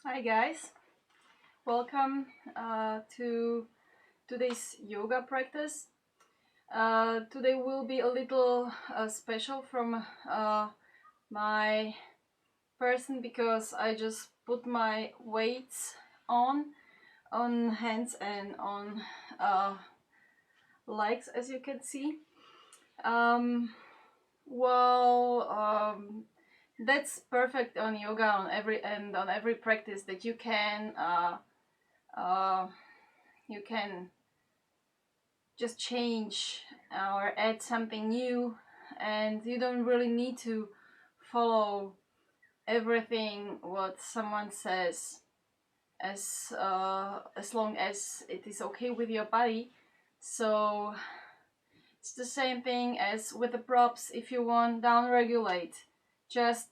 Hi guys, welcome to today's yoga practice. Today will be a little special from my person because I just put my weights on hands and on uh, legs, as you can see. Um, well, that's perfect on yoga on every practice that uh, you can just change or add something new, and you don't really need to follow everything what someone says as long as it is okay with your body. So it's the same thing as with the props. If you want down regulate, just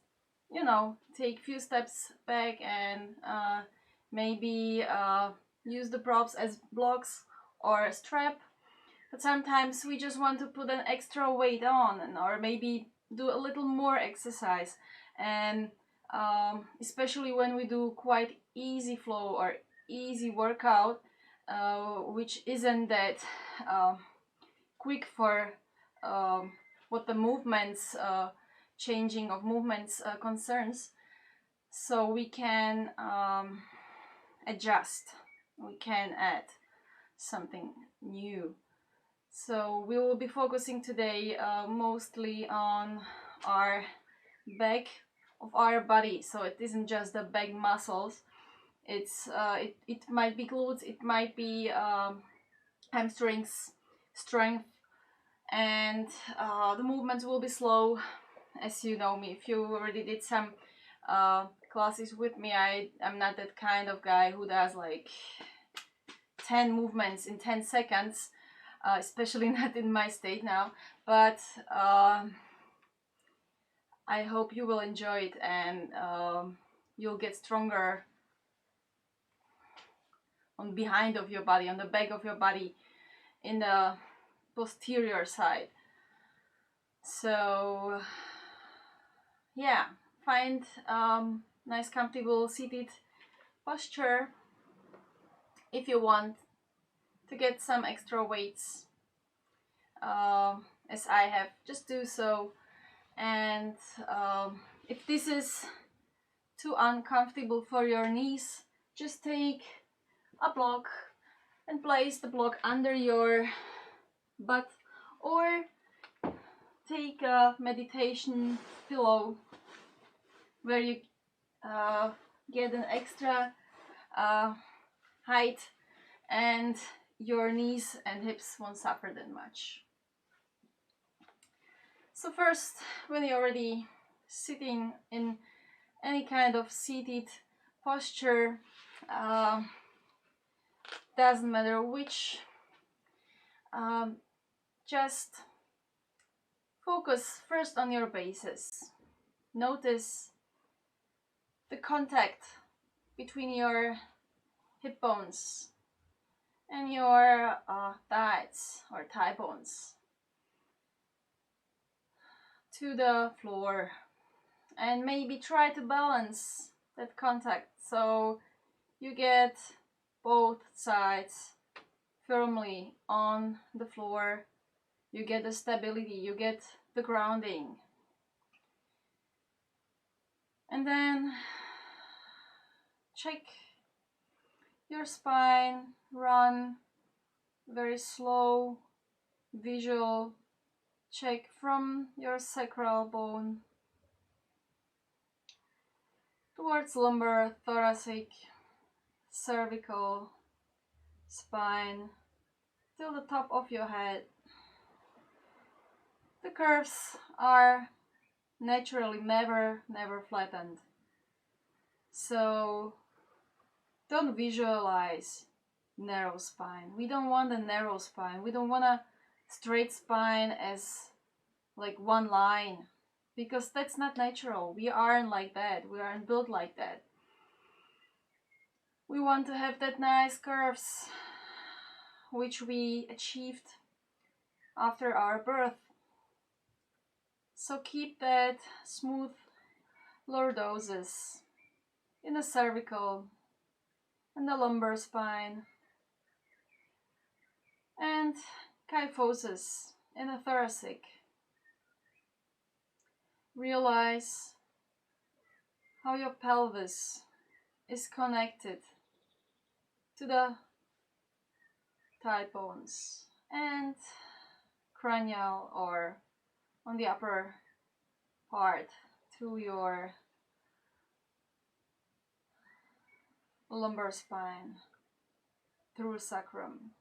take few steps back and maybe use the props as blocks or a strap. But sometimes we just want to put an extra weight on, or maybe do a little more exercise. And especially when we do quite easy flow or easy workout, which isn't that uh, quick for um, what the movements, changing of movements concerns. So we can adjust, we can add something new. So we will be focusing today mostly on our back of our body. So it isn't just the back muscles. It might be glutes, it might be hamstrings, strength, and the movements will be slow. As you know me, if you already did some classes with me, I'm not that kind of guy who does like 10 movements in 10 seconds. Especially not in my state now, but I hope you will enjoy it, and you'll get stronger on behind of your body, on the back of your body, in the posterior side. So yeah, find nice comfortable seated posture. If you want to get some extra weights, as I have, just do so. And if this is too uncomfortable for your knees, just take a block and place the block under your butt, or take a meditation pillow where you get an extra height and your knees and hips won't suffer that much. So first, when you're already sitting in any kind of seated posture, doesn't matter which, just focus first on your bases. Notice the contact between your hip bones and your thighs or thigh bones to the floor, and maybe try to balance that contact so you get both sides firmly on the floor. You get the stability, you get the grounding. And then check your spine, run very slow visual check from your sacral bone towards lumbar, thoracic, cervical, spine, till the top of your head. The curves are naturally never flattened. So don't visualize narrow spine. We don't want a narrow spine. We don't want a straight spine as like one line, because that's not natural. We aren't like that. We aren't built like that. We want to have that nice curves which we achieved after our birth. So keep that smooth lordosis in the cervical and the lumbar spine, and kyphosis in the thoracic. Realize how your pelvis is connected to the thigh bones and cranial, or on the upper part, to your lumbar spine, through sacrum.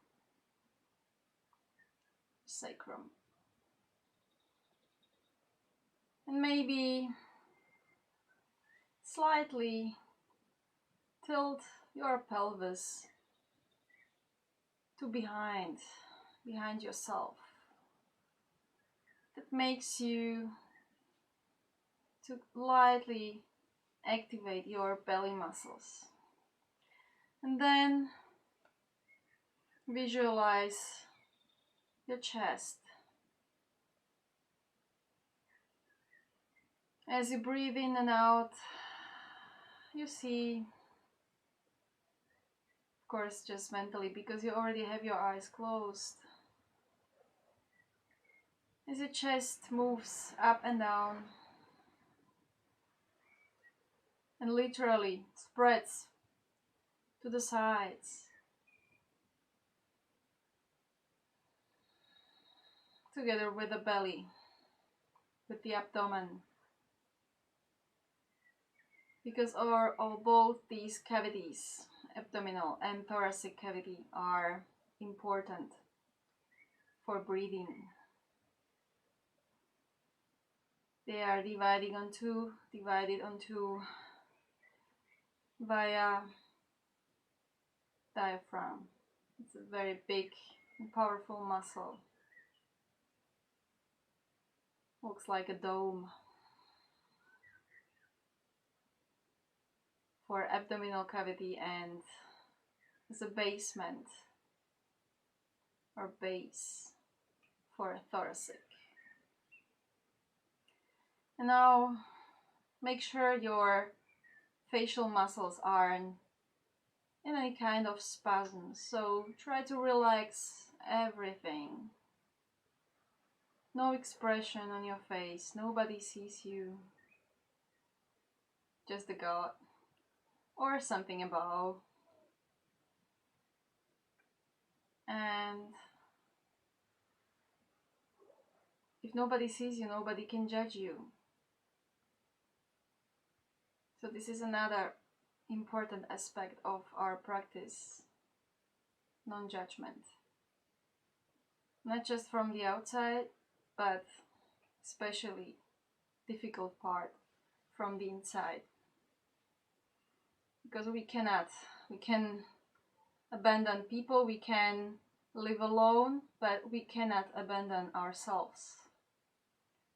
And maybe slightly tilt your pelvis to behind yourself. That makes you to lightly activate your belly muscles. And then visualize your chest. As you breathe in and out, you see, of course just mentally because you already have your eyes closed, as your chest moves up and down and literally spreads to the sides, together with the belly, with the abdomen. Because both these cavities, abdominal and thoracic cavity, are important for breathing. They are divided onto via diaphragm. It's a very big and powerful muscle. Looks like a dome for abdominal cavity, and as a basement or base for thoracic. And now make sure your facial muscles aren't in any kind of spasm, so try to relax everything. No expression on your face, nobody sees you, just the God or something above. And if nobody sees you, nobody can judge you. So this is another important aspect of our practice: non-judgment. Not just from the outside, but especially difficult part from the inside. Because we can abandon people, we can live alone, but we cannot abandon ourselves.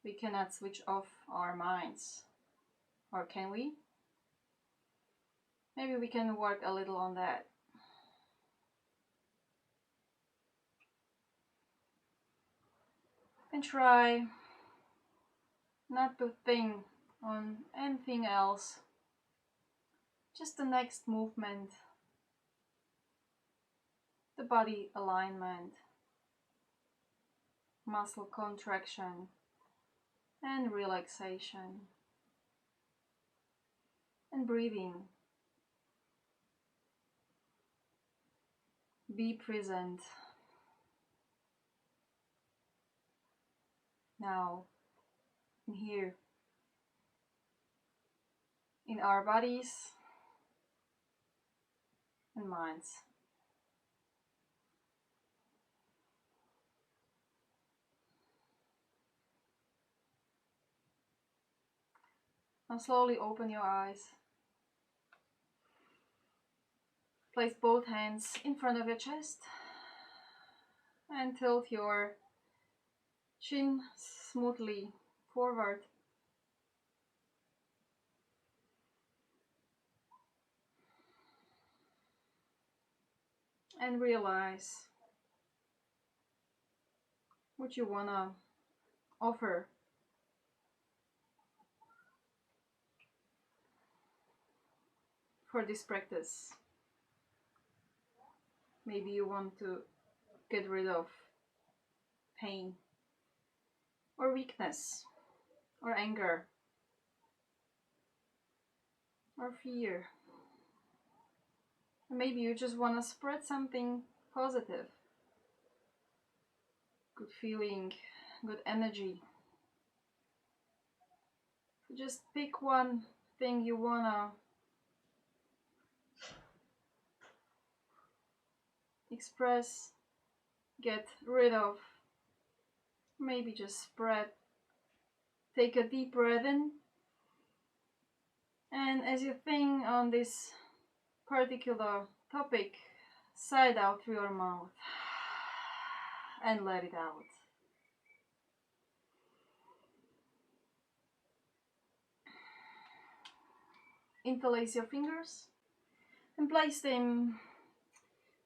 We cannot switch off our minds. Or can we? Maybe we can work a little on that. And try not to think on anything else, just the next movement, the body alignment, muscle contraction and relaxation, and breathing. Be present now and here in our bodies and minds. Now slowly open your eyes. Place both hands in front of your chest and tilt your chin smoothly forward. And realize what you wanna offer. for this practice. Maybe you want to get rid of pain or weakness or anger or fear. Maybe you just want to spread something positive, good feeling, good energy. So just pick one thing you want to express, get rid of, maybe just spread. Take a deep breath in, and as you think on this particular topic, sigh it out through your mouth and let it out. Interlace your fingers and place them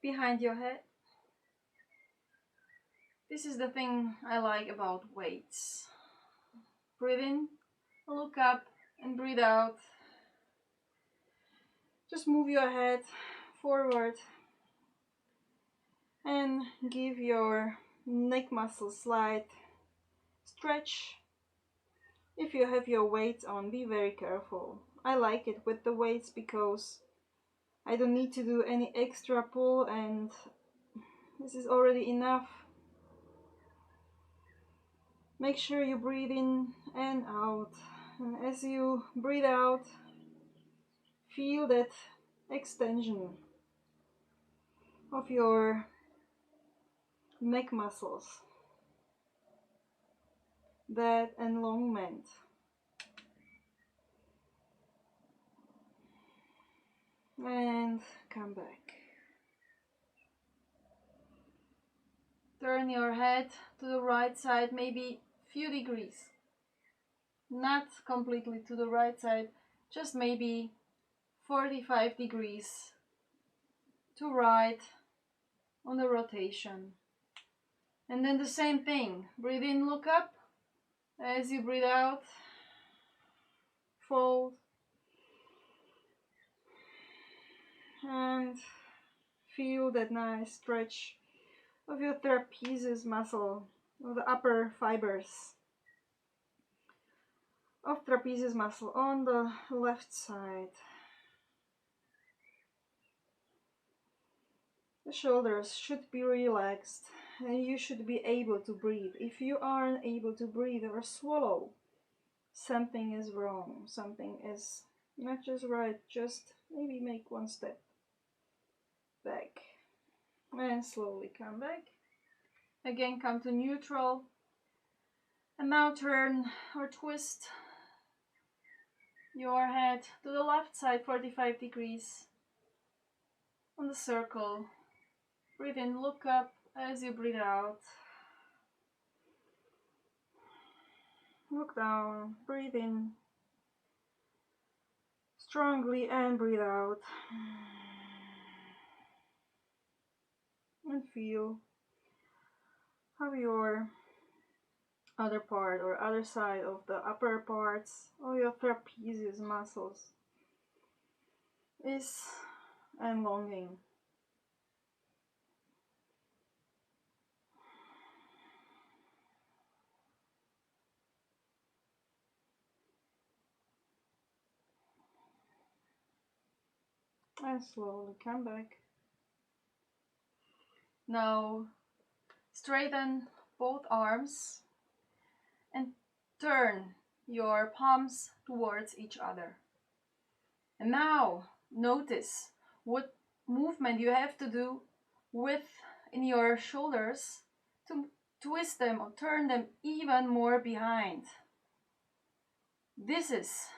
behind your head. This is the thing I like about weights. Breathe in, look up, and breathe out. Just move your head forward and give your neck muscles slight stretch. If you have your weights on, be very careful. I like it with the weights because I don't need to do any extra pull, and this is already enough. Make sure you breathe in and out, and as you breathe out, feel that extension of your neck muscles, that enlongment. And come back. Turn your head to the right side, maybe few degrees. Not completely to the right side, just maybe 45 degrees to right on the rotation. And then the same thing. Breathe in, look up. As you breathe out, fold. And feel that nice stretch of your trapezius muscle, of the upper fibers of trapezius muscle on the left side. The shoulders should be relaxed and you should be able to breathe. If you aren't able to breathe or swallow, something is wrong. Something is not just right. Just maybe make one step back and slowly come back. Again, come to neutral. And now turn or twist your head to the left side 45 degrees on the circle. Breathe in, look up as you breathe out. Look down, breathe in strongly and breathe out. And feel how your other part or other side of the upper parts of your trapezius muscles is enlonging. And slowly come back. Now straighten both arms and turn your palms towards each other. And now notice what movement you have to do in your shoulders to twist them or turn them even more behind. This is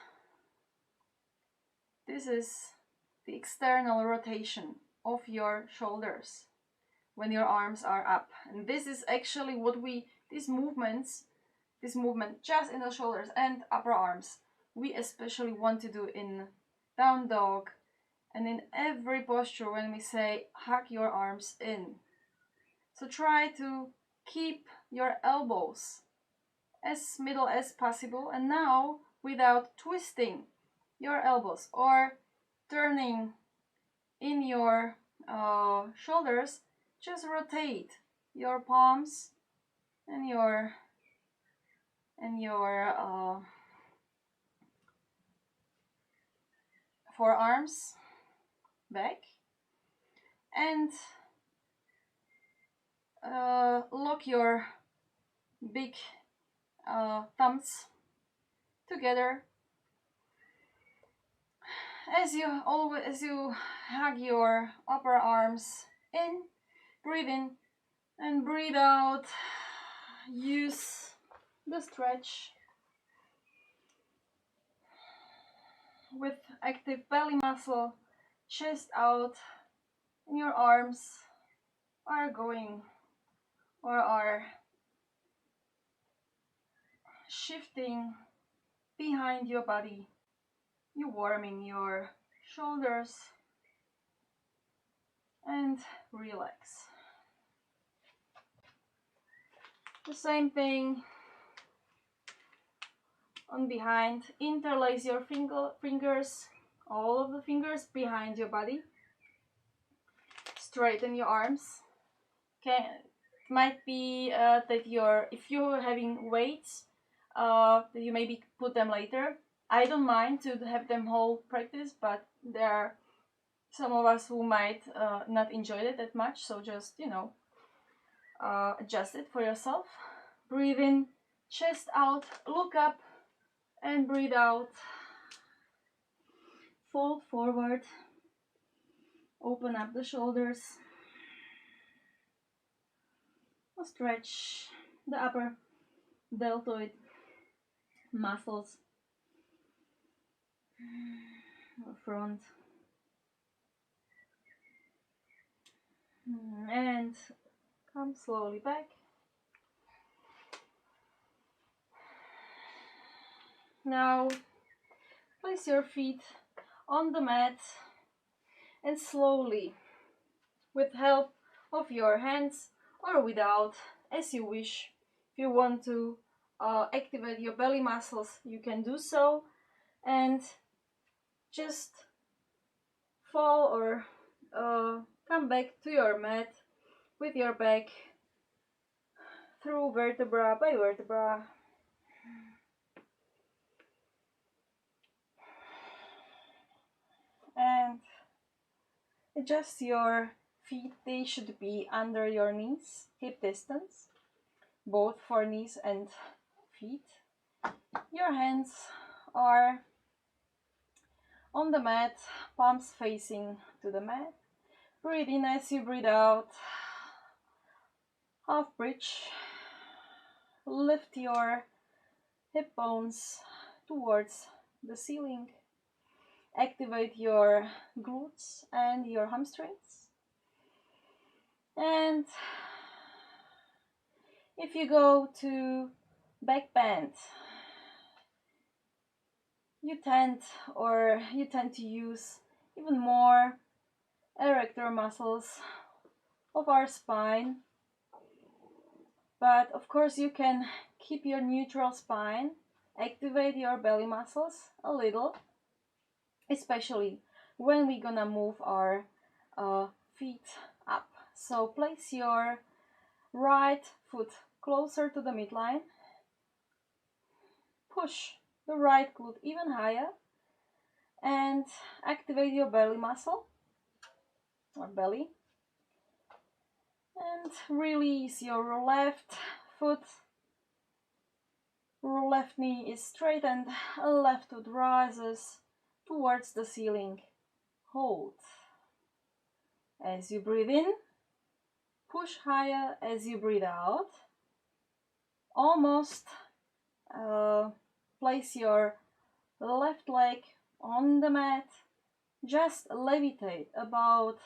the external rotation of your shoulders when your arms are up. And this is actually what this movement just in the shoulders and upper arms, we especially want to do in down dog and in every posture when we say hug your arms in. So try to keep your elbows as middle as possible, and now without twisting your elbows or turning in your shoulders, just rotate your palms and your forearms back, and lock your big thumbs together as you hug your upper arms in. Breathe in and breathe out. Use the stretch with active belly muscle, chest out, and your arms are going or are shifting behind your body. You're warming your shoulders and relax. The same thing on behind. Interlace your fingers, all of the fingers behind your body. Straighten your arms. Okay, it might be that if you're having weights, you maybe put them later. I don't mind to have them whole practice, but there are some of us who might not enjoy it that much, so just adjust it for yourself. Breathe in, chest out, look up, and breathe out. Fold forward, open up the shoulders, stretch the upper deltoid muscles, front, and come slowly back. Now place your feet on the mat and slowly, with help of your hands or without, as you wish. If you want to activate your belly muscles, you can do so, and just fall or come back to your mat with your back through vertebra by vertebra. And adjust your feet. They should be under your knees, hip distance, both for knees and feet. Your hands are on the mat, palms facing to the mat. Breathe in as you breathe out. Half bridge. Lift your hip bones towards the ceiling. Activate your glutes and your hamstrings. And if you go to back bend, you tend to use even more erector muscles of our spine. But of course you can keep your neutral spine, activate your belly muscles a little, especially when we're gonna move our feet up. So place your right foot closer to the midline, push the right glute even higher, and activate your belly muscle or belly, and release your left foot. Left knee is straightened, left foot rises towards the ceiling. Hold. As you breathe in, push higher. As you breathe out, almost place your left leg on the mat. Just levitate about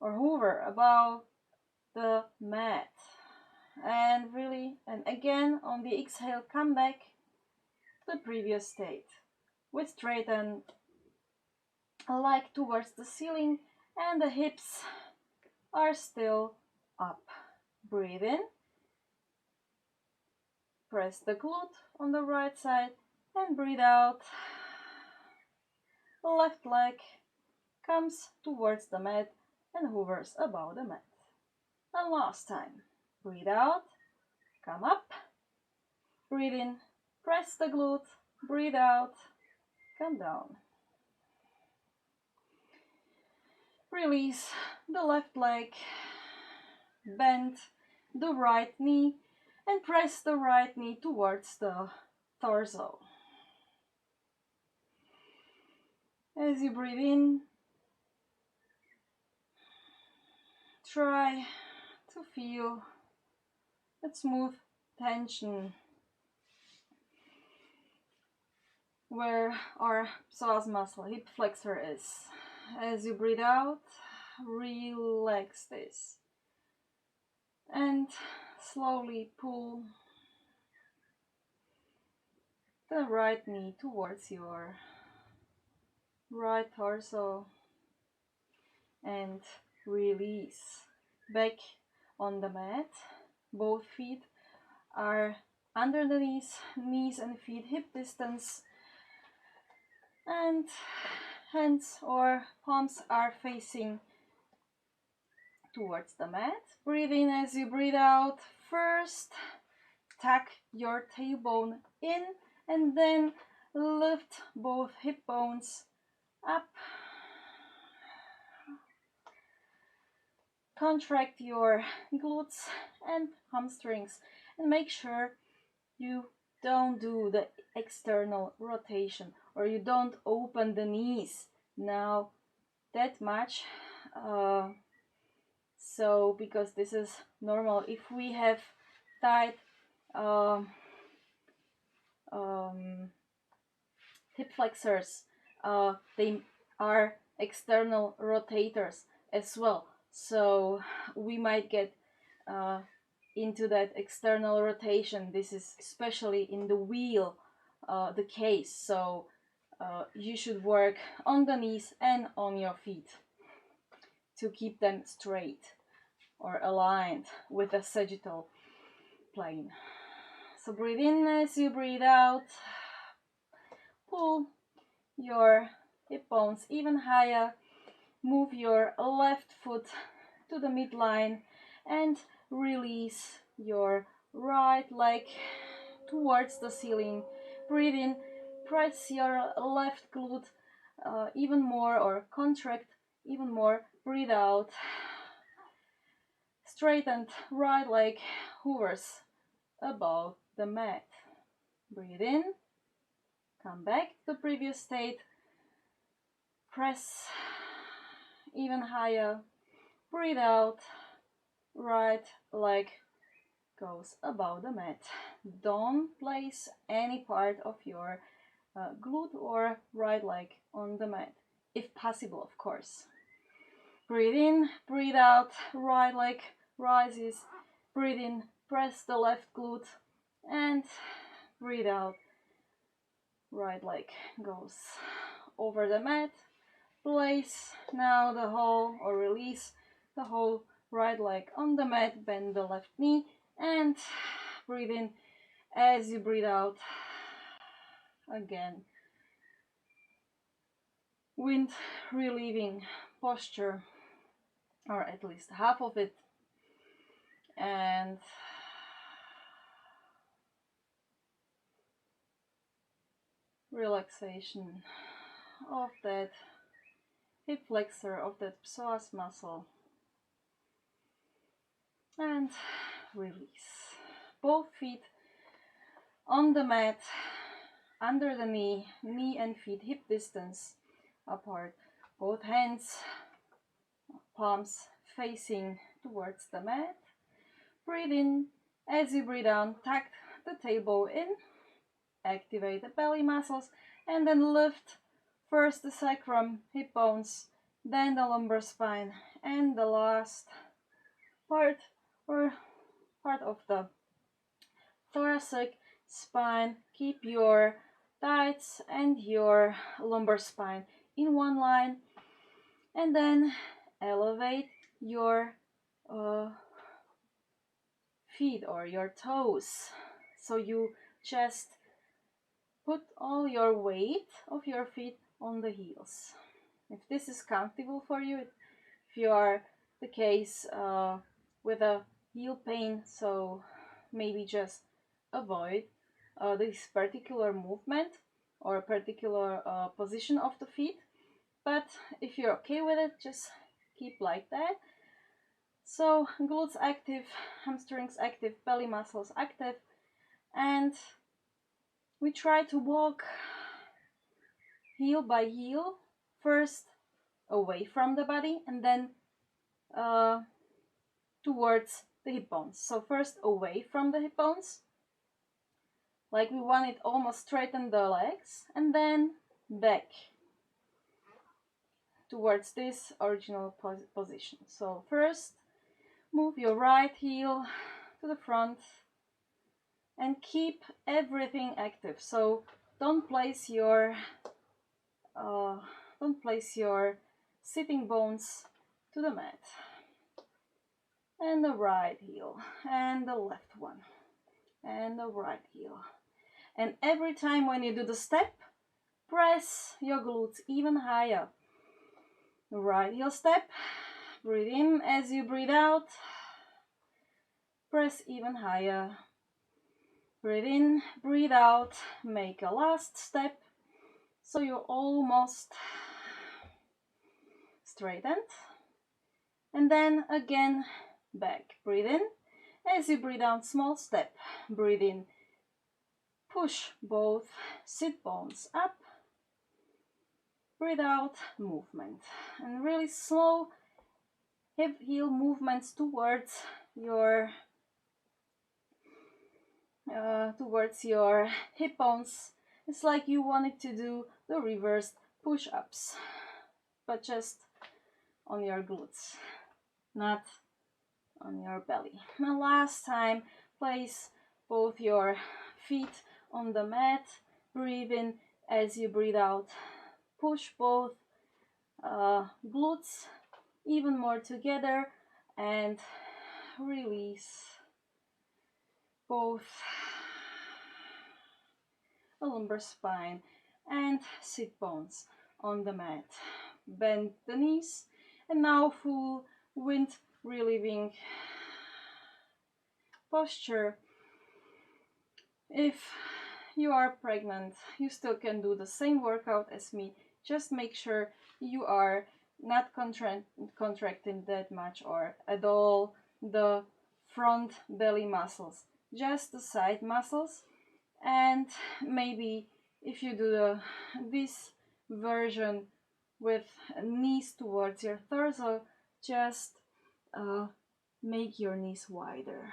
or hover about the mat. And again on the exhale, come back to the previous state with straightened leg towards the ceiling, and the hips are still up. Breathe in, press the glute on the right side, and breathe out. left leg comes towards the mat and hovers above the mat. And last time. Breathe out, come up, breathe in, press the glute, breathe out, come down. Release the left leg, bend the right knee and press the right knee towards the torso. As you breathe in, try to feel that smooth tension where our psoas muscle, hip flexor is. As you breathe out, relax this and slowly pull the right knee towards your right torso and release. Back on the mat, both feet are under the knees and feet hip distance, and hands or palms are facing towards the mat. Breathe in as you breathe out. First, tuck your tailbone in and then lift both hip bones up. Contract your glutes and hamstrings and make sure you don't do the external rotation or you don't open the knees now that much. So because this is normal, if we have tight hip flexors, they are external rotators as well, so we might get into that external rotation. This is especially in the wheel the case, so you should work on the knees and on your feet to keep them straight or aligned with the sagittal plane. So breathe in as you breathe out. Pull your hip bones even higher. Move your left foot to the midline and release your right leg towards the ceiling. Breathe in, press your left glute even more or contract even more. Breathe out. Straightened right leg hovers above the mat. Breathe in, come back to the previous state. Press even higher. Breathe out. Right leg goes above the mat. Don't place any part of your glute or right leg on the mat, if possible, of course. Breathe in, breathe out, right leg rises. Breathe in, press the left glute and breathe out. Right leg goes over the mat. Place now the whole, or release the whole right leg on the mat. Bend the left knee and breathe in as you breathe out. Again, wind relieving posture, or at least half of it, and relaxation of that hip flexor, of that psoas muscle, and release. Both feet on the mat, under the knee, knee and feet hip distance apart. Both hands, palms facing towards the mat. Breathe in. As you breathe out, tuck the tailbone in, activate the belly muscles, and then lift first the sacrum, hip bones, then the lumbar spine, and the last part or part of the thoracic spine. Keep your thighs and your lumbar spine in one line, and then elevate your feet or your toes, so you just put all your weight of your feet on the heels. If this is comfortable for you, if you are the case with a heel pain, so maybe just avoid this particular movement or a particular position of the feet. But if you're okay with it, just keep like that. So glutes active, hamstrings active, belly muscles active, and we try to walk heel by heel, first away from the body and then towards the hip bones. So first away from the hip bones, like we want it almost straighten the legs, and then back towards this original position. So first move your right heel to the front and keep everything active. So don't place your sitting bones to the mat. And the right heel, and the left one, and the right heel. And every time when you do the step, press your glutes even higher. The right heel step, breathe in as you breathe out, press even higher. Breathe in, breathe out, make a last step, so you're almost straightened. And then again, back. Breathe in. As you breathe out, small step. Breathe in. Push both sit bones up. Breathe out, movement. And really slow hip heel movements towards your hip bones. It's like you wanted to do the reversed push-ups, but just on your glutes, not on your belly. And last time, place both your feet on the mat. Breathe in as you breathe out. Push both glutes even more together and release both the lumbar spine and sit bones on the mat. Bend the knees, and now full wind relieving posture. If you are pregnant, you still can do the same workout as me. Just make sure you are not contracting that much or at all the front belly muscles, just the side muscles. And maybe if you do this version with knees towards your torso, just make your knees wider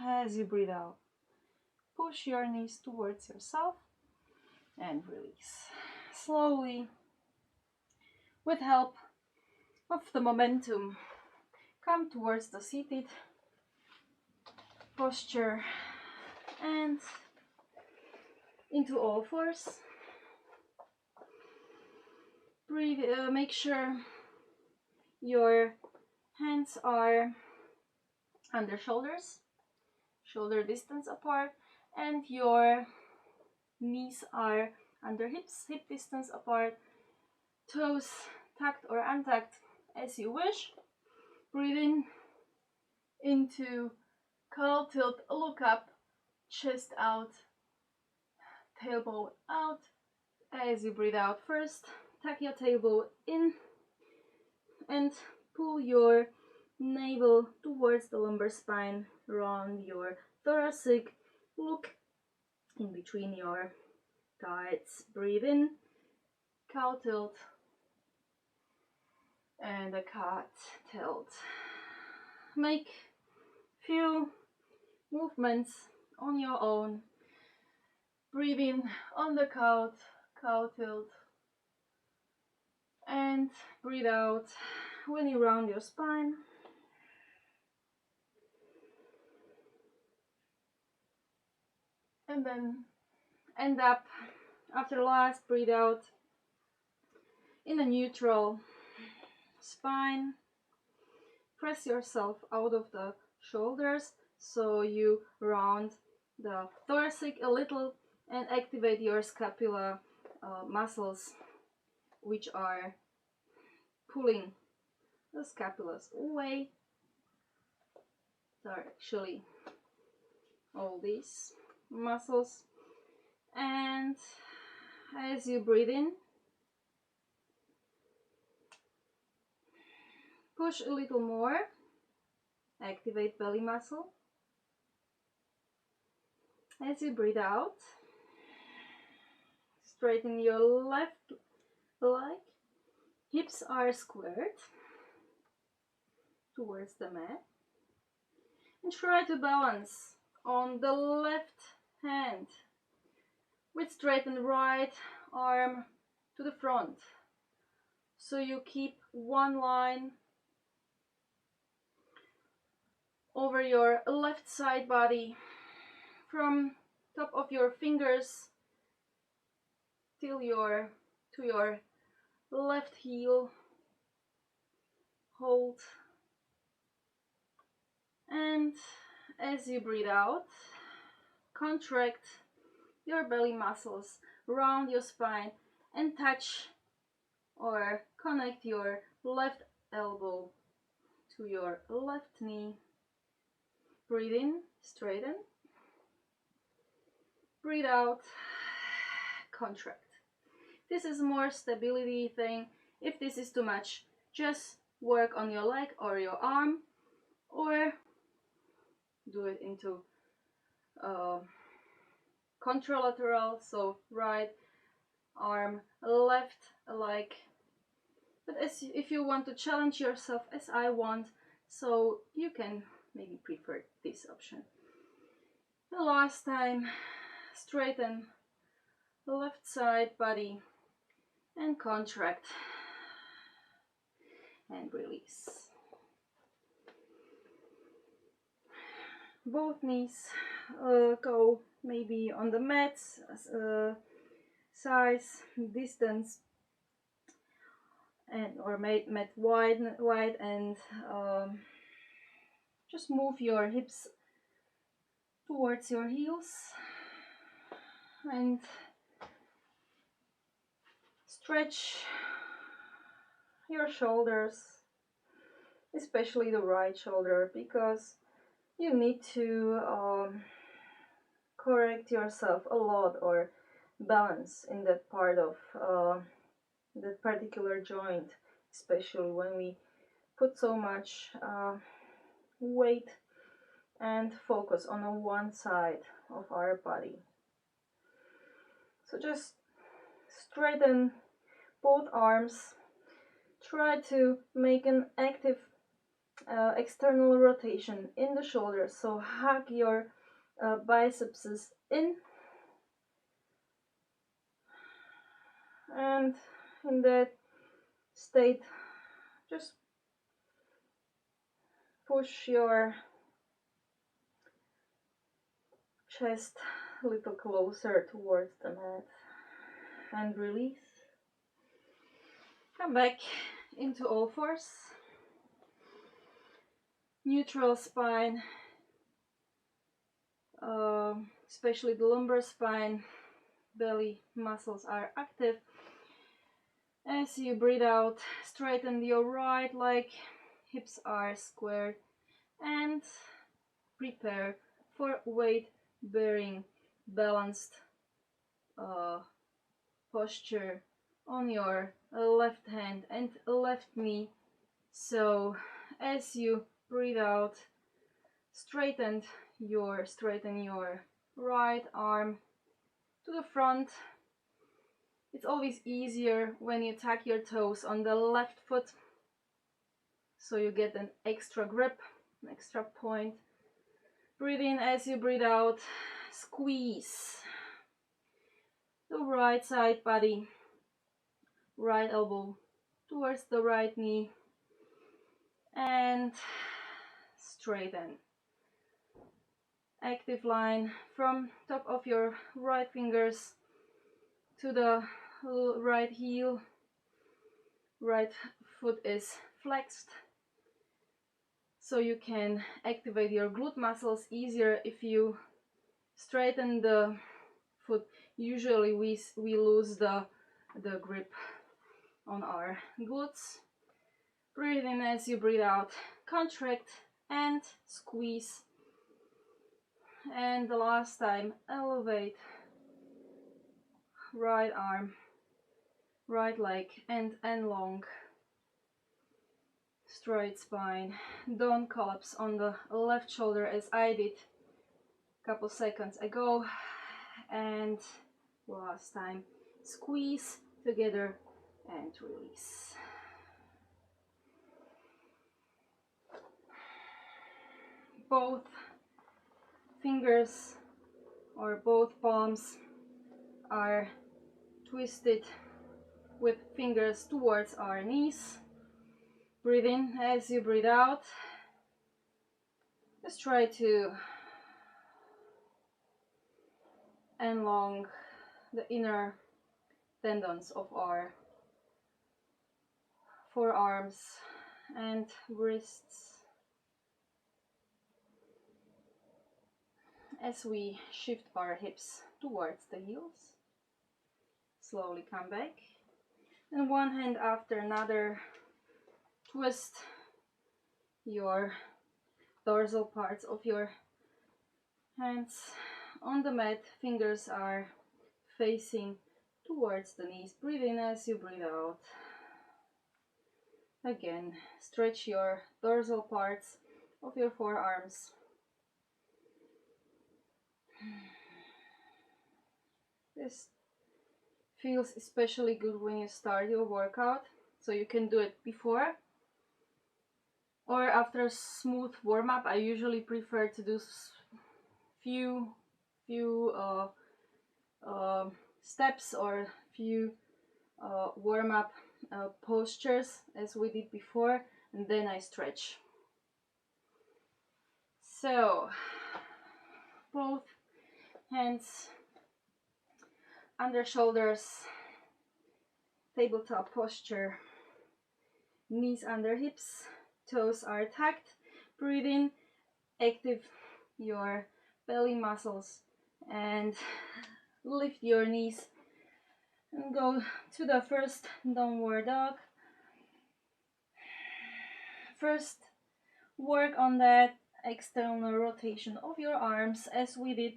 as you breathe out. Push your knees towards yourself and release slowly. With help of the momentum, come towards the seated posture and into all fours. Breathe. Make sure your hands are under shoulders, shoulder distance apart, and your knees are under hips, hip distance apart, toes tucked or untucked as you wish. Breathe in into curl, tilt, look up, chest out, tailbone out. As you breathe out, first tuck your tailbone in and pull your navel towards the lumbar spine, round your thoracic, look in between your thighs. Breathe in, cow tilt, and a cat tilt. Make few movements on your own. Breathe in on the cow tilt, and breathe out when you round your spine. And then end up, after last breathe out, in a neutral spine. Press yourself out of the shoulders so you round the thoracic a little and activate your scapula muscles which are pulling the scapulas away. So actually all these muscles, and as you breathe in, push a little more, activate belly muscle. As you breathe out, straighten your left leg, hips are squared towards the mat, and try to balance on the left hand with straighten right arm to the front. So you keep one line over your left side body from top of your fingers till to your left heel. Hold, and as you breathe out, contract your belly muscles around your spine and touch or connect your left elbow to your left knee. Breathe in, straighten. Breathe out, contract. This is more stability thing. If this is too much, just work on your leg or your arm, or do it into contralateral, so right arm, left leg. But if you want to challenge yourself as I want, so you can maybe prefer this option. The last time, straighten the left side body and contract and release. Both knees go maybe on the mat, size, distance, and or mat wide, and just move your hips towards your heels and stretch your shoulders, especially the right shoulder, because you need to correct yourself a lot or balance in that part of that particular joint, especially when we put so much weight and focus on one side of our body. So just straighten both arms, try to make an active external rotation in the shoulders, so hug your biceps in, and in that state just push your chest a little closer towards the mat and release. Come back into all fours. Neutral spine, especially the lumbar spine, belly muscles are active. As you breathe out, straighten your right leg, hips are squared, and prepare for weight bearing balanced posture on your left hand and left knee. So as you breathe out, straighten your right arm to the front. It's always easier when you tuck your toes on the left foot, so you get an extra grip, an extra point. Breathe in. As you breathe out, squeeze the right side body, right elbow towards the right knee, and straighten. Active line from top of your right fingers to the right heel. Right foot is flexed, so you can activate your glute muscles easier if you straighten the foot usually we lose the grip on our glutes. Breathe in as you breathe out, contract and squeeze. And the last time, elevate right arm, right leg, and long. Straight spine. Don't collapse on the left shoulder as I did a couple seconds ago. And last time, squeeze together and release. Both fingers or both palms are twisted with fingers towards our knees. Breathe in as you breathe out. Just try to enlong the inner tendons of our forearms and wrists as we shift our hips towards the heels. Slowly come back, and one hand after another, twist your dorsal parts of your hands on the mat. Fingers are facing towards the knees. Breathe in as you breathe out. Again, stretch your dorsal parts of your forearms. This feels especially good when you start your workout, so you can do it before or after a smooth warm-up. I usually prefer to do few steps or few warm-up postures as we did before, and then I stretch. So both hands under shoulders, tabletop posture, knees under hips, toes are tucked. Breathe in, active your belly muscles and lift your knees and go to the first downward dog. First, work on that external rotation of your arms as we did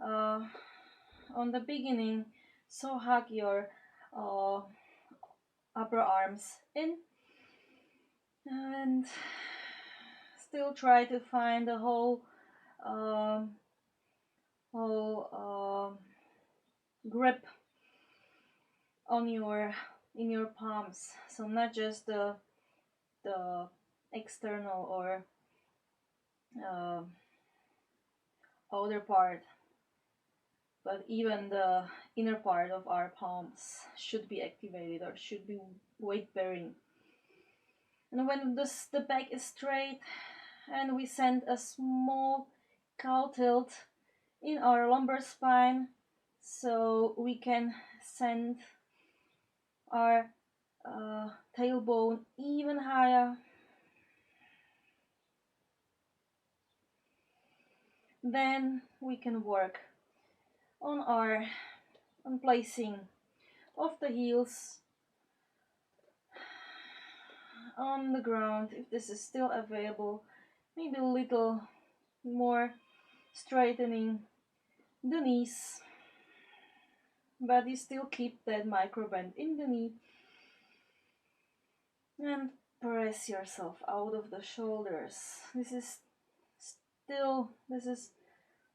on the beginning. So hug your upper arms in and still try to find the whole grip on in your palms. So not just the external or outer part, but even the inner part of our palms should be activated or should be weight bearing. And when the back is straight and we send a small cow tilt in our lumbar spine, so we can send our tailbone even higher. Then we can work on placing of the heels on the ground if this is still available. Maybe a little more straightening the knees, but you still keep that micro bend in the knee, and press yourself out of the shoulders. This is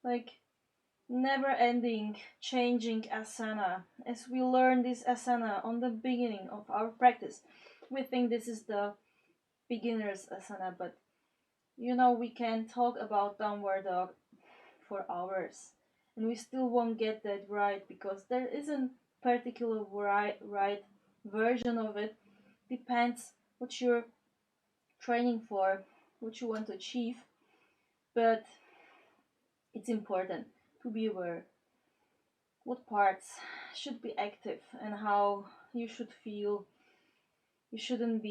like never ending changing asana. As we learn this asana on the beginning of our practice, we think this is the beginner's asana, but you know, we can talk about downward dog for hours and we still won't get that right, because there isn't particular right version of it. Depends what you're training for, what you want to achieve, but it's important to be aware what parts should be active and how you should feel. You shouldn't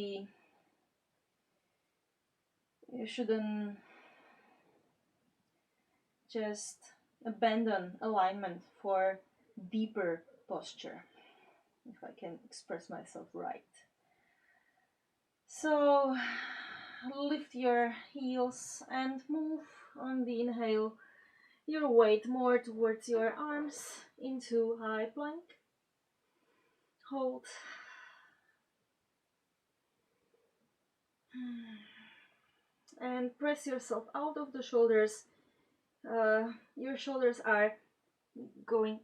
just abandon alignment for deeper posture, if I can express myself right. So lift your heels and move on the inhale your weight more towards your arms into high plank. Hold. And press yourself out of the shoulders. Your shoulders are going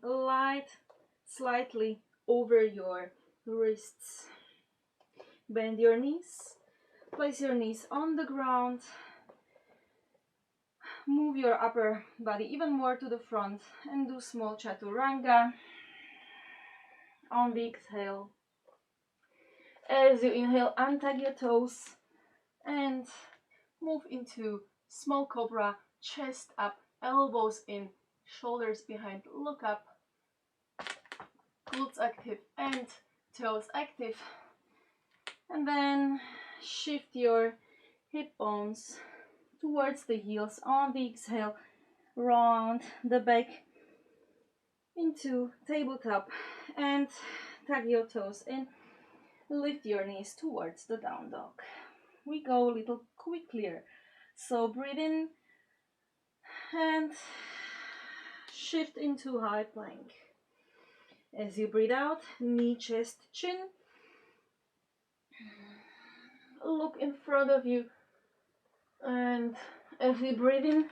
slightly over your wrists. Bend your knees. Place your knees on the ground. Move your upper body even more to the front and do small chaturanga. On the exhale, as you inhale, untag your toes and move into small cobra, chest up, elbows in, shoulders behind, look up, glutes active and toes active. And then shift your hip bones towards the heels. On the exhale, round the back into tabletop and tag your toes in. Lift your knees towards the down dog. We go a little quicker. So breathe in and shift into high plank. As you breathe out, knee, chest, chin. Look in front of you. And as you breathe in,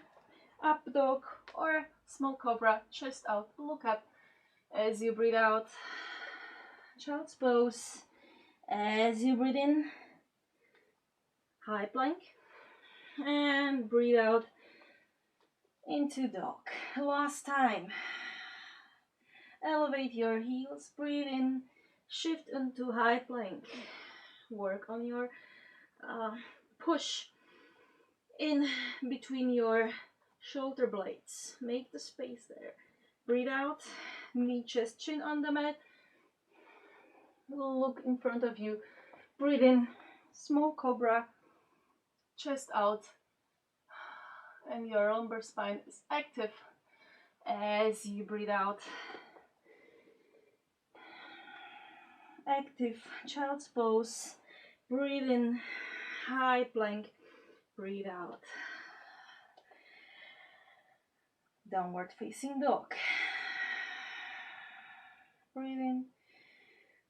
up dog or small cobra, chest out, look up. As you breathe out, child's pose. As you breathe in, high plank. And breathe out into dog. Last time. Elevate your heels, breathe in, shift into high plank. Work on your push in between your shoulder blades. Make the space there. Breathe out, knee, chest, chin on the mat. Look in front of you. Breathe in, small cobra, chest out, and your lumbar spine is active as you breathe out. Active child's pose. Breathe in, high plank. Breathe out. Downward facing dog. Breathe in,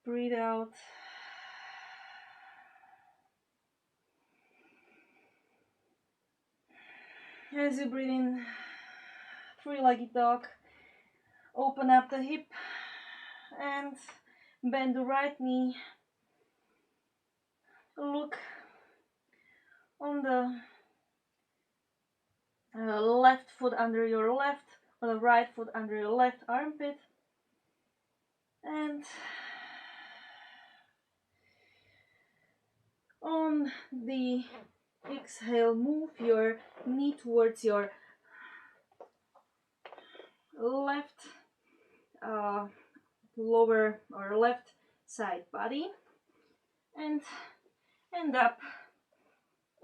breathe out. As you breathe in, three-legged dog. Open up the hip and bend the right knee. Look on the left foot under your left, or the right foot under your left armpit. And on the exhale, move your knee towards your left lower or left side body and end up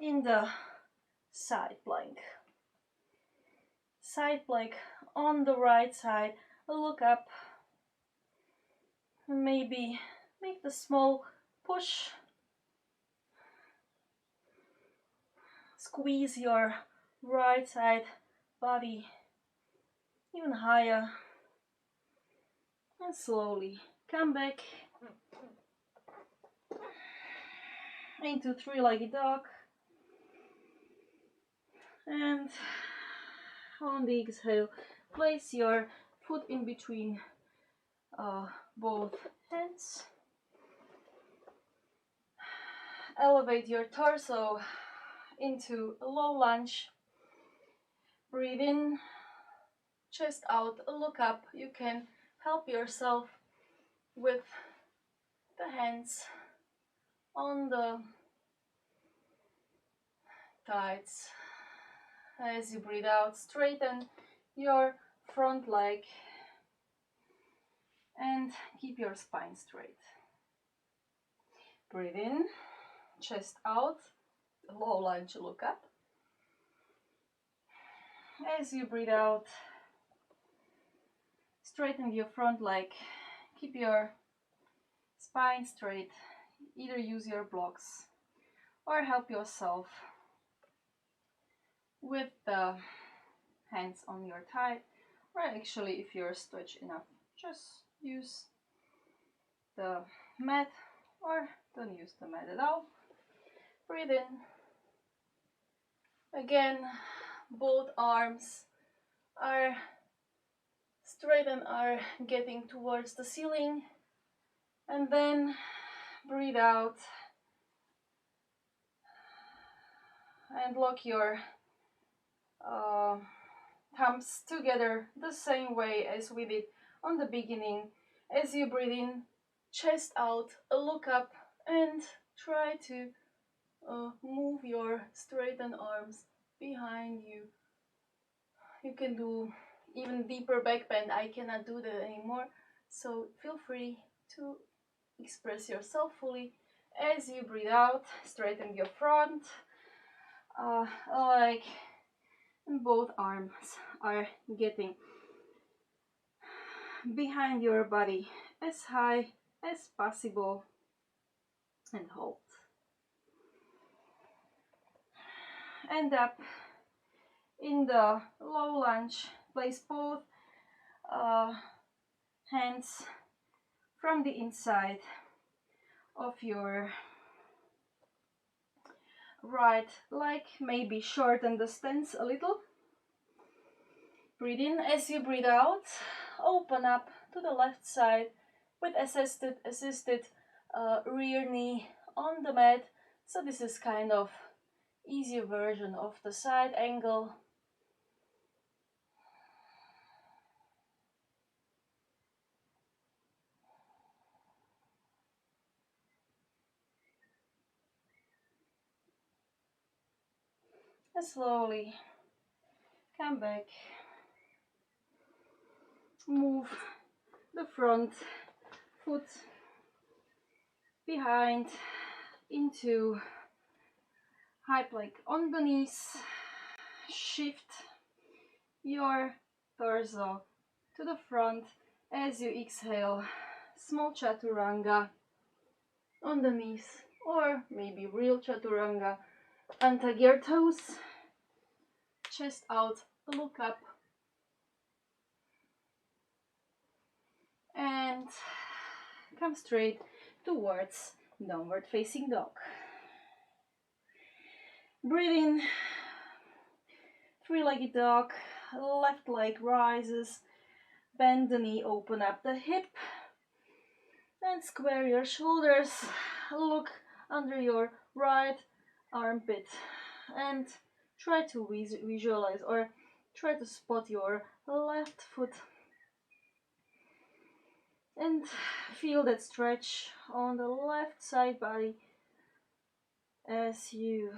in the side plank. Side plank on the right side. Look up. Maybe make the small push. Squeeze your right side body even higher. And slowly come back into three-legged dog. And on the exhale, place your foot in between both hands. Elevate your torso into a low lunge. Breathe in, chest out, look up. You can help yourself with the hands on the thighs. As you breathe out, straighten your front leg and keep your spine straight. Breathe in, chest out, low lunge, look up. As you breathe out, straighten your front leg, keep your spine straight, either use your blocks or help yourself with the hands on your thigh, or actually if you're stretched enough, just use the mat or don't use the mat at all. Breathe in. Again, both arms are straight and are getting towards the ceiling, and then breathe out and lock your thumbs together the same way as we did on the beginning. As you breathe in, chest out, look up, and try to move your straightened arms behind you. You can do even deeper back bend. I cannot do that anymore, so feel free to express yourself fully. As you breathe out, straighten your front, leg, and both arms are getting behind your body as high as possible, and hold. End up in the low lunge. Place both hands from the inside of your right leg, maybe shorten the stance a little. Breathe in. As you breathe out, open up to the left side with assisted rear knee on the mat. So this is kind of easier version of the side angle. And slowly come back. Move the front foot behind into high plank on the knees. Shift your torso to the front as you exhale. Small chaturanga on the knees, or maybe real chaturanga. Untug your toes, chest out, look up, and come straight towards downward facing dog. Breathe in, three-legged dog, left leg rises, bend the knee, open up the hip, and square your shoulders, look under your right armpit, and try to visualize or try to spot your left foot and feel that stretch on the left side body. As you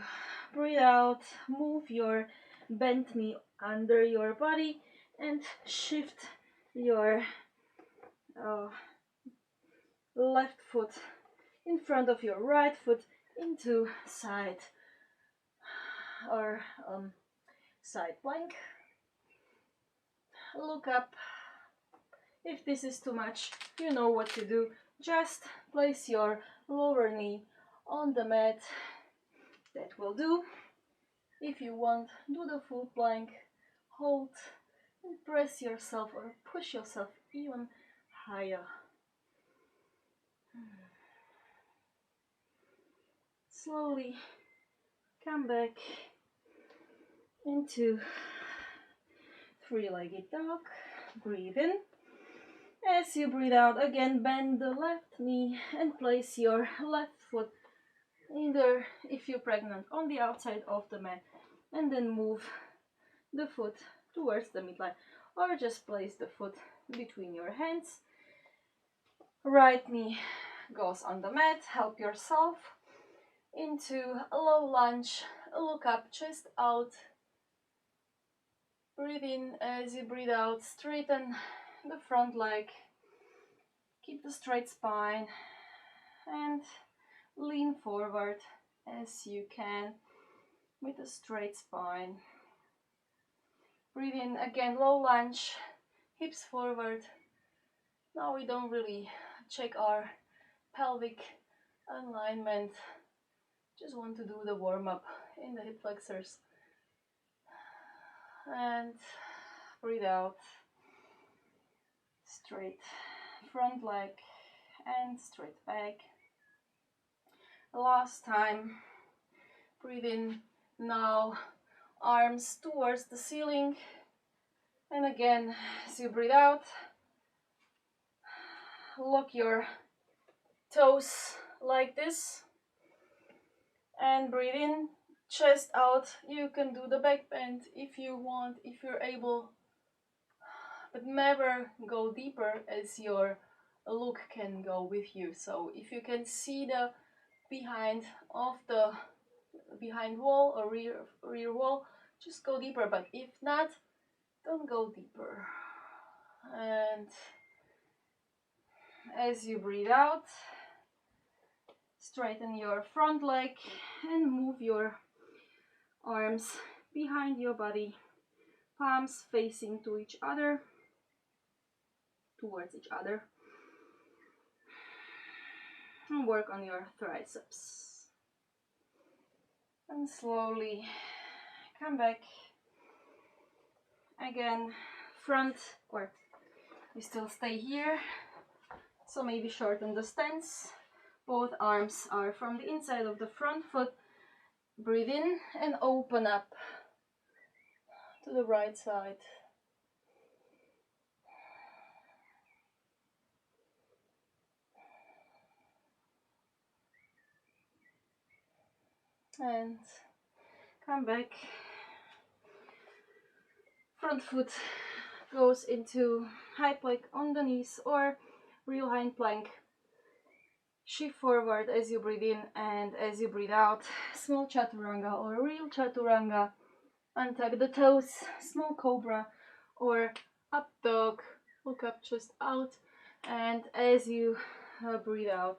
breathe out, move your bent knee under your body and shift your left foot in front of your right foot into side or side plank. Look up. If this is too much, you know what to do. Just place your lower knee on the mat. That will do. If you want, do the full plank, hold, and press yourself or push yourself even higher. Slowly come back into three-legged dog. Breathe in. As you breathe out, again bend the left knee and place your left foot either, if you're pregnant, on the outside of the mat, and then move the foot towards the midline, or just place the foot between your hands. Right knee goes on the mat. Help yourself into a low lunge. Look up, chest out. Breathe in. As you breathe out, straighten the front leg. Keep the straight spine and lean forward as you can with a straight spine. Breathe in again, low lunge, hips forward, Now we don't really check our pelvic alignment. Just want to do the warm-up in the hip flexors. And breathe out. Straight front leg and straight back. Last time. Breathe in. Now arms towards the ceiling. And again, as you breathe out, lock your toes like this. And breathe in, chest out. You can do the back bend if you want, if you're able. But never go deeper as your look can go with you. So if you can see the behind of the behind wall or rear wall, just go deeper. But if not, don't go deeper. And as you breathe out, straighten your front leg and move your arms behind your body, palms facing to each other, towards each other, and work on your triceps. And slowly come back. Again, front, or we still stay here, so maybe shorten the stance. Both arms are from the inside of the front foot. Breathe in and open up to the right side. And come back. Front foot goes into high plank on the knees or real hind plank. Shift forward as you breathe in, and as you breathe out, small chaturanga or real chaturanga. Untuck the toes, small cobra or up dog. Look up, chest out, and as you breathe out,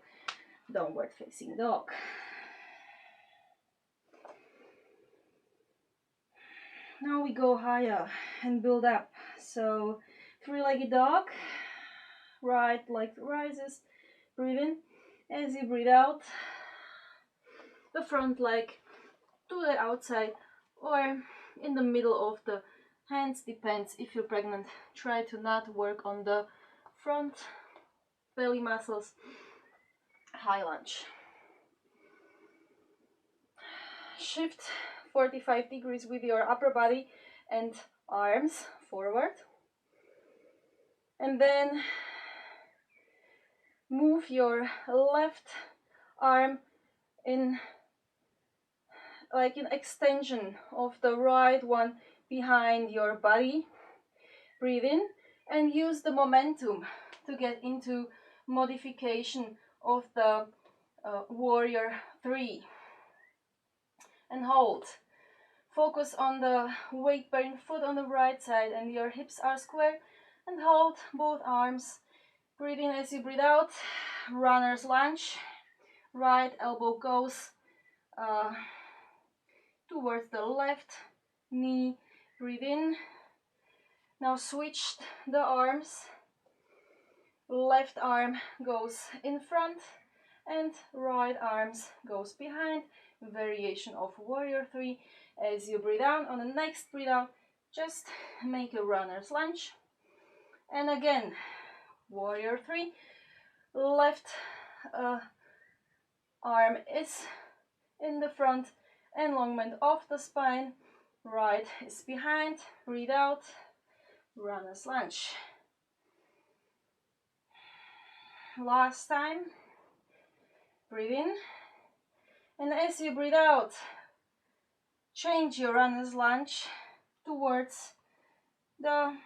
downward facing dog. Now we go higher and build up. So three-legged dog, right leg rises, breathe in. As you breathe out, the front leg to the outside or in the middle of the hands, depends if you're pregnant. Try to not work on the front belly muscles. High lunge. Shift 45 degrees with your upper body and arms forward. And then move your left arm in like an extension of the right one behind your body. Breathe in and use the momentum to get into modification of the warrior 3. And hold. Focus on the weight bearing foot on the right side and your hips are square, and hold both arms. Breathe in as you breathe out. Runner's lunge. Right elbow goes towards the left knee. Breathe in. Now switch the arms. Left arm goes in front and right arms goes behind. Variation of warrior 3. As you breathe out, on the next breathe out, just make a runner's lunge. And again, warrior 3. Left arm is in the front, enlongment of the spine. Right is behind. Breathe out, runner's lunge. Last time. Breathe in. And as you breathe out, change your runner's lunge towards the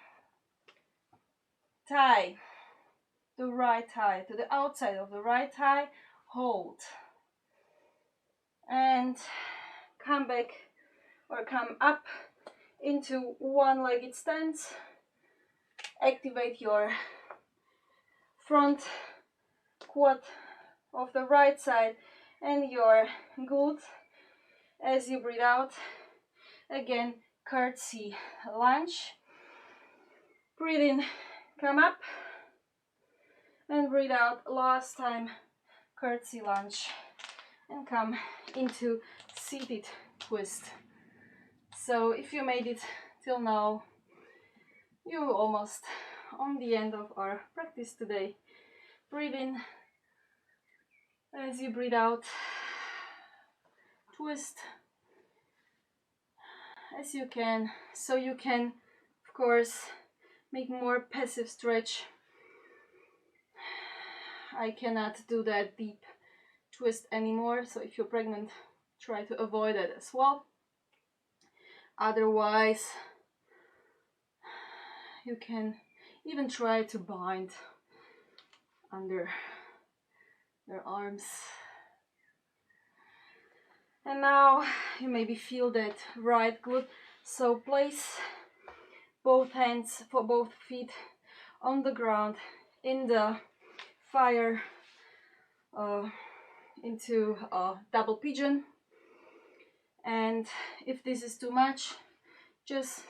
thigh, the right thigh, to the outside of the right thigh. Hold. And come back or come up into one-legged stance. Activate your front quad of the right side and your glute. As you breathe out, again, curtsy lunge. Breathe in, come up, and breathe out. Last time, curtsy lunge, and come into seated twist. So if you made it till now, you're almost on the end of our practice today. Breathe in as you breathe out. Twist as you can, so you can, of course, make more passive stretch. I cannot do that deep twist anymore, so if you're pregnant, try to avoid it as well. Otherwise, you can even try to bind under your arms. And now you maybe feel that right glute, so place both hands for both feet on the ground in the fire into a double pigeon. And if this is too much, just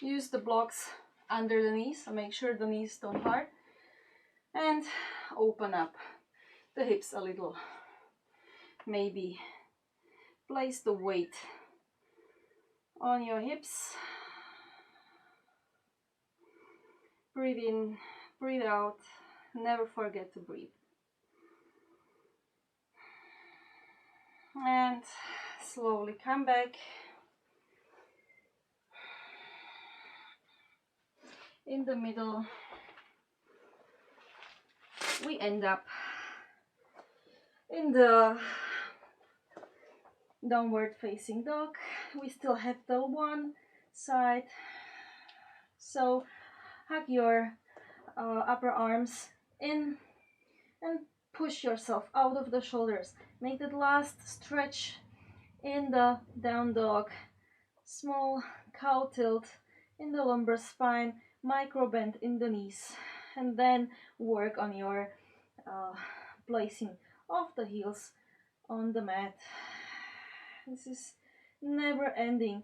use the blocks under the knees, so make sure the knees don't hurt, and open up the hips a little. Maybe place the weight on your hips. Breathe in, breathe out, never forget to breathe. And slowly come back. In the middle, we end up in the downward facing dog. We still have the one side, so hug your upper arms in and push yourself out of the shoulders. Make that last stretch in the down dog. Small cow tilt in the lumbar spine, micro bend in the knees, and then work on your placing of the heels on the mat. This is never ending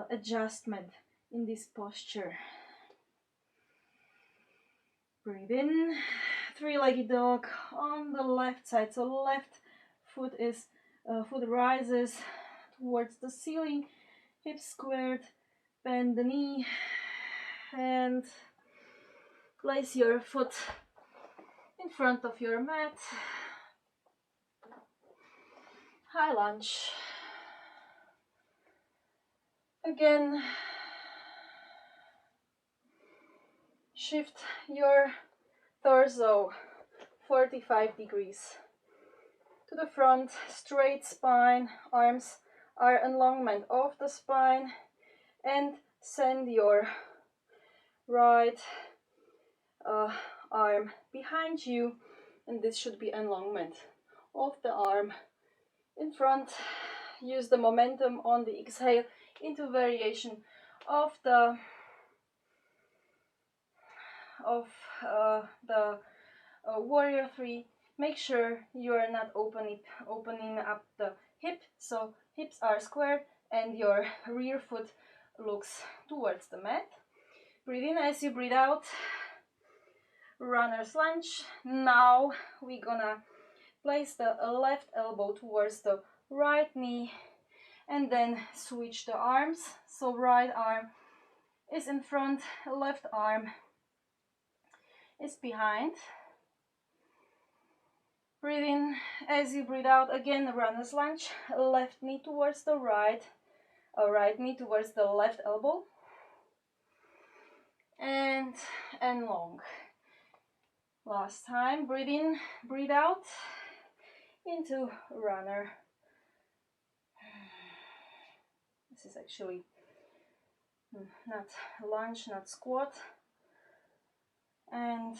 adjustment in this posture. Breathe in, three-legged dog on the left side. So left foot rises towards the ceiling, hips squared, bend the knee, and place your foot in front of your mat. High lunge. Again, shift your torso 45 degrees to the front, straight spine, arms are enlongment of the spine, and send your right arm behind you, and this should be enlongment of the arm in front. Use the momentum on the exhale into variation of the warrior 3. Make sure you are not opening up the hip, so hips are squared and your rear foot looks towards the mat. Breathe in as you breathe out. Runner's lunge. Now we're gonna place the left elbow towards the right knee and then switch the arms. So right arm is in front, left arm is behind. Breathe in as you breathe out. Again, runner's lunge. Left knee towards the right, right knee towards the left elbow, and long. Last time. Breathe in, breathe out into runner. This is actually not lunge, not squat. And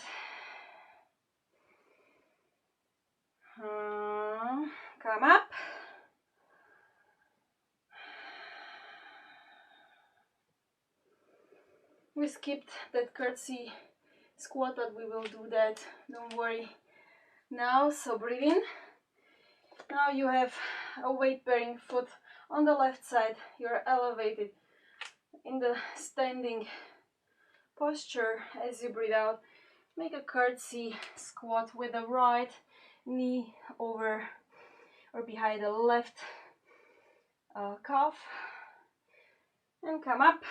come up. We skipped that curtsy squat, but we will do that, don't worry now. So breathe in. Now you have a weight bearing foot on the left side. You're elevated in the standing posture as you breathe out. make a curtsy squat with the right knee over or behind the left calf, and come up.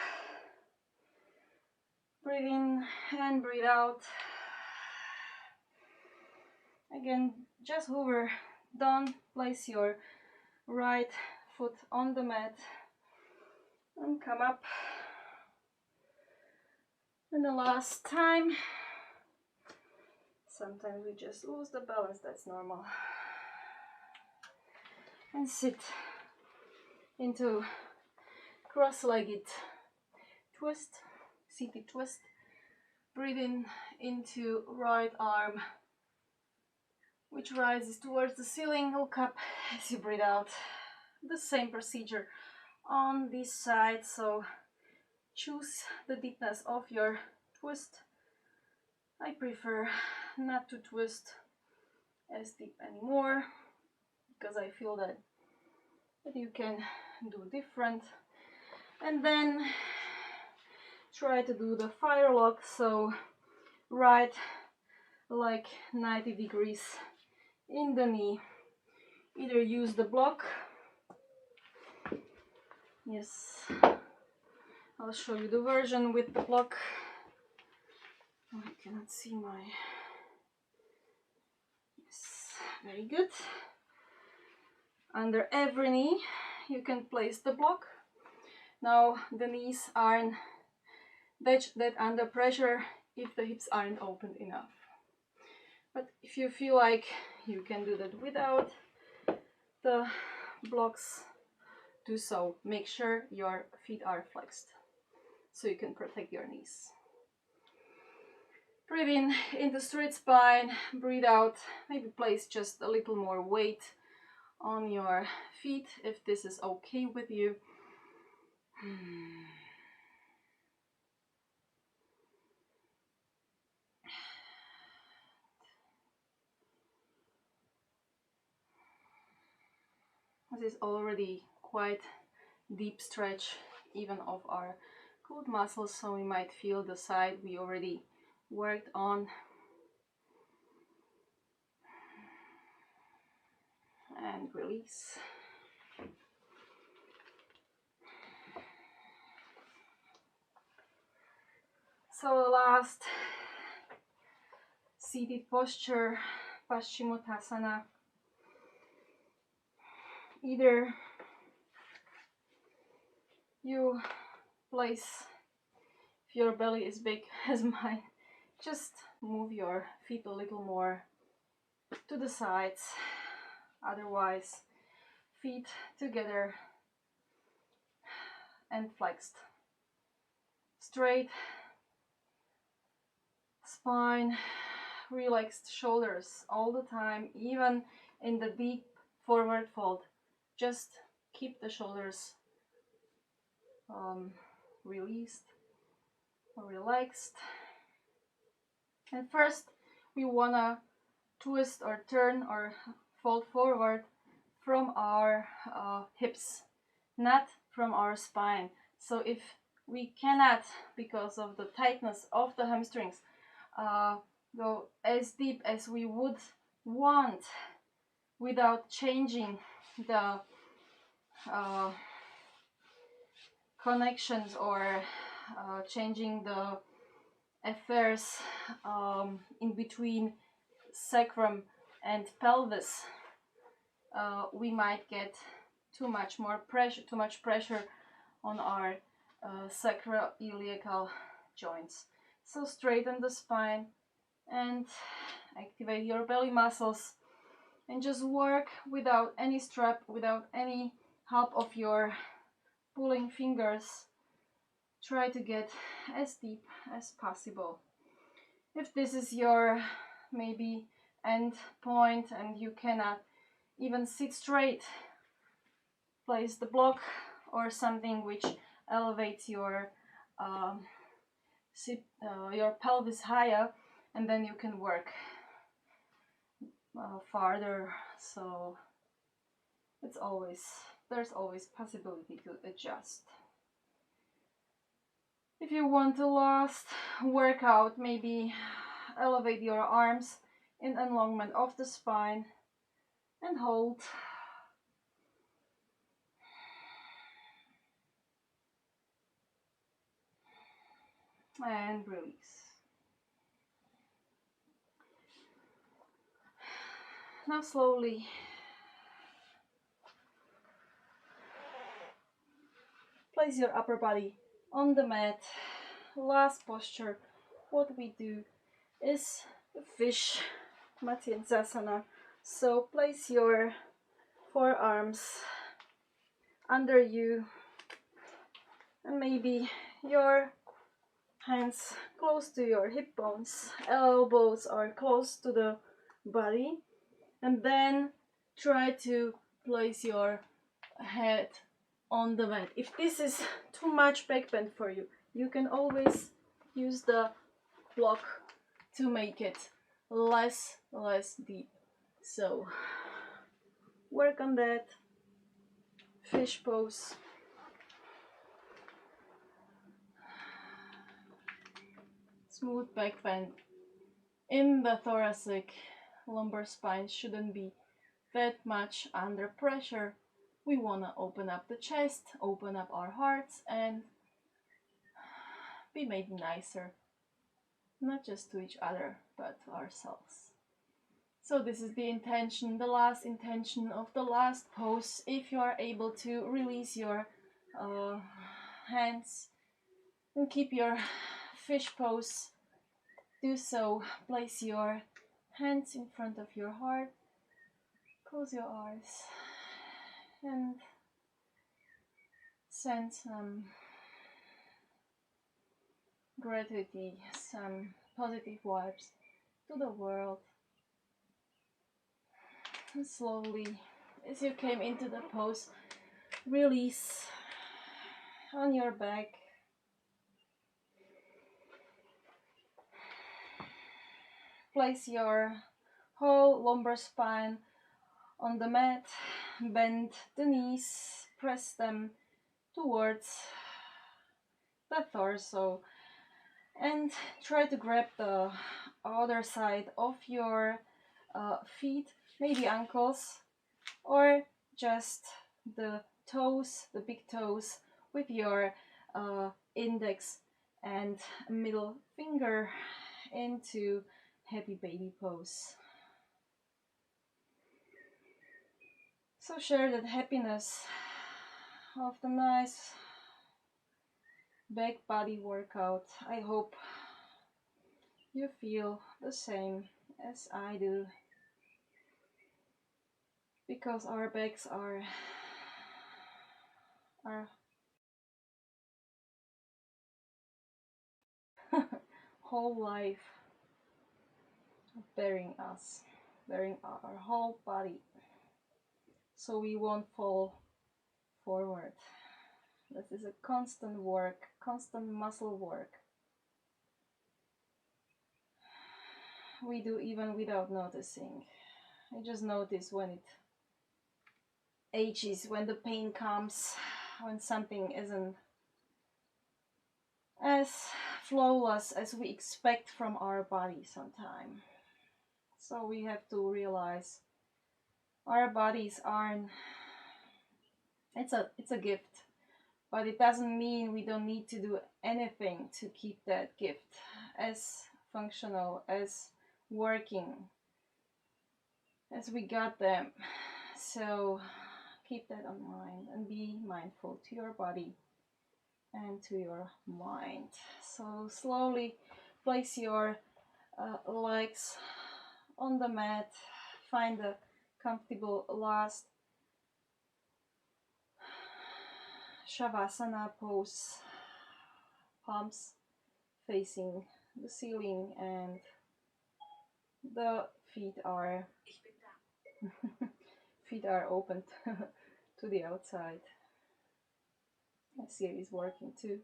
Breathe in and breathe out. Again, just hover. Don't place your right foot on the mat, and come up. And the last time, sometimes we just lose the balance, that's normal. And sit into cross-legged twist, seated twist. Breathe in into right arm, which rises towards the ceiling. Look up as you breathe out. The same procedure on this side, so choose the deepness of your twist. I prefer not to twist as deep anymore because I feel that you can do different. And then try to do the fire lock, so right leg 90 degrees in the knee. Either use the block. Yes, I'll show you the version with the block. Oh, I cannot see my... Yes, very good. Under every knee you can place the block. Now the knees aren't that under pressure if the hips aren't opened enough. But if you feel like you can do that without the blocks, do so. Make sure your feet are flexed so you can protect your knees. Breathe in into straight spine, breathe out, maybe place just a little more weight on your feet if this is okay with you. This is already quite deep stretch even of our glute muscles, so we might feel the side we already worked on. And release. So the last seated posture, Paschimottanasana. Either you place, if your belly is big as mine, just move your feet a little more to the sides. Otherwise, feet together and flexed. Straight spine, relaxed shoulders all the time, even in the deep forward fold. Just keep the shoulders released or relaxed. And first we wanna twist or turn or fold forward from our hips, not from our spine. So if we cannot, because of the tightness of the hamstrings, go as deep as we would want without changing the connections or changing the affairs in between sacrum and pelvis, we might get too much pressure on our sacroiliacal joints. So straighten the spine and activate your belly muscles, and just work without any strap, without any help of your pulling fingers. Try to get as deep as possible. If this is your maybe end point and you cannot even sit straight, place the block or something which elevates your your pelvis higher, and then you can work farther. So there's always possibility to adjust. If you want the last workout, maybe elevate your arms in enlongment of the spine and hold. And release. Now slowly place your upper body on the mat. Last posture, what we do is the fish Matyansasana. So place your forearms under you and maybe your hands close to your hip bones, elbows are close to the body, and then try to place your head on the mat. If this is too much back bend for you, you can always use the block to make it less deep. So work on that. Fish pose. Smooth back bend in the thoracic. Lumbar spine shouldn't be that much under pressure. We want to open up the chest, open up our hearts, and be made nicer, not just to each other, but to ourselves. So this is the intention, the last intention of the last pose. If you are able to release your hands and keep your fish pose, do so. Place your hands in front of your heart, close your eyes, and send some gratitude, some positive vibes to the world. And slowly, as you came into the pose, release on your back. Place your whole lumbar spine on the mat, bend the knees, press them towards the torso, and try to grab the other side of your feet, maybe ankles, or just the toes, the big toes, with your index and middle finger into happy baby pose. So share that happiness of the nice back body workout. I hope you feel the same as I do, because our backs are whole life bearing us, bearing our whole body, so we won't fall forward. This is a constant work, constant muscle work. We do even without noticing. I just notice when it ages, when the pain comes, when something isn't as flawless as we expect from our body sometimes. So we have to realize our bodies aren't, it's a gift, but it doesn't mean we don't need to do anything to keep that gift as functional, as working as we got them. So keep that in mind and be mindful to your body and to your mind. So slowly place your legs on the mat. Find a comfortable last Shavasana pose. Palms facing the ceiling and the feet are feet are open to the outside. I see it is working too.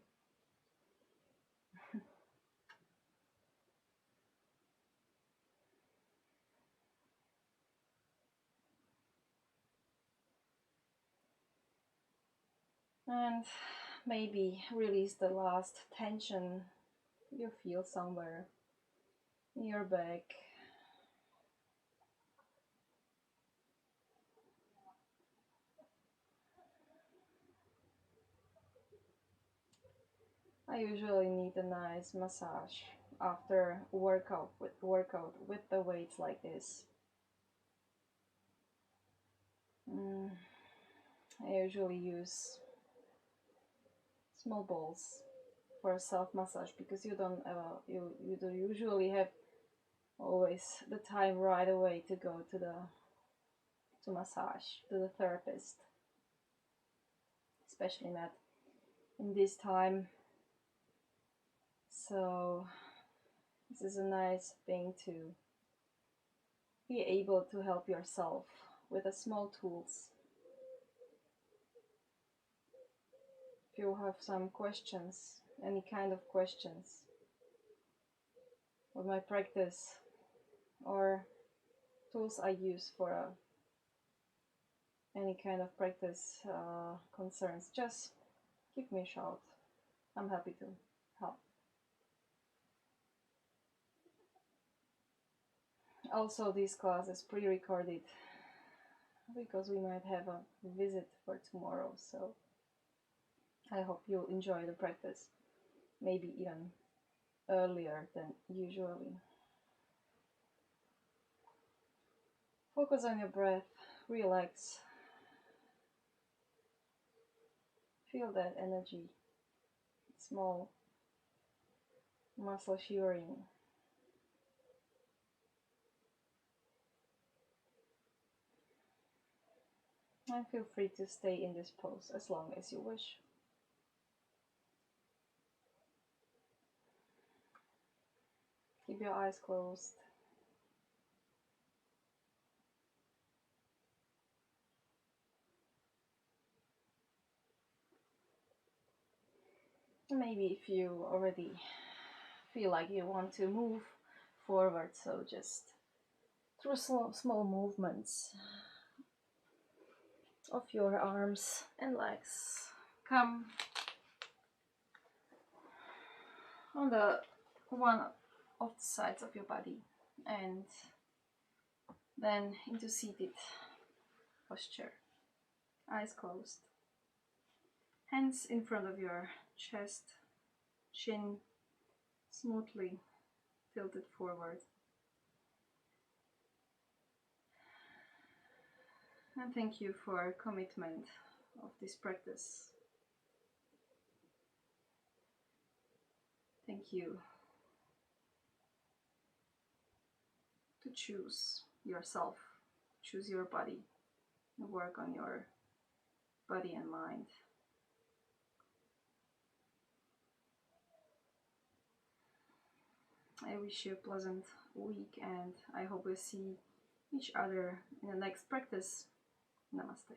And maybe release the last tension you feel somewhere your back. I usually need a nice massage after workout with the weights like this. Mm, I usually use small balls for a self massage because you don't usually have always the time right away to go to massage to the therapist, especially not in this time. So this is a nice thing to be able to help yourself with the small tools. If you have some questions, any kind of questions with my practice or tools I use for any kind of practice concerns, just give me a shout. I'm happy to help. Also, this class is pre-recorded because we might have a visit for tomorrow, so I hope you'll enjoy the practice, maybe even earlier than usually. Focus on your breath, relax, feel that energy, small muscle shivering. And feel free to stay in this pose as long as you wish. Keep your eyes closed. Maybe if you already feel like you want to move forward, so just through small movements of your arms and legs. Come on the one of the sides of your body and then into seated posture. Eyes closed. Hands in front of your chest, chin smoothly tilted forward. And thank you for commitment of this practice. Thank you to choose yourself, choose your body, and work on your body and mind. I wish you a pleasant week and I hope we'll see each other in the next practice. Namaste.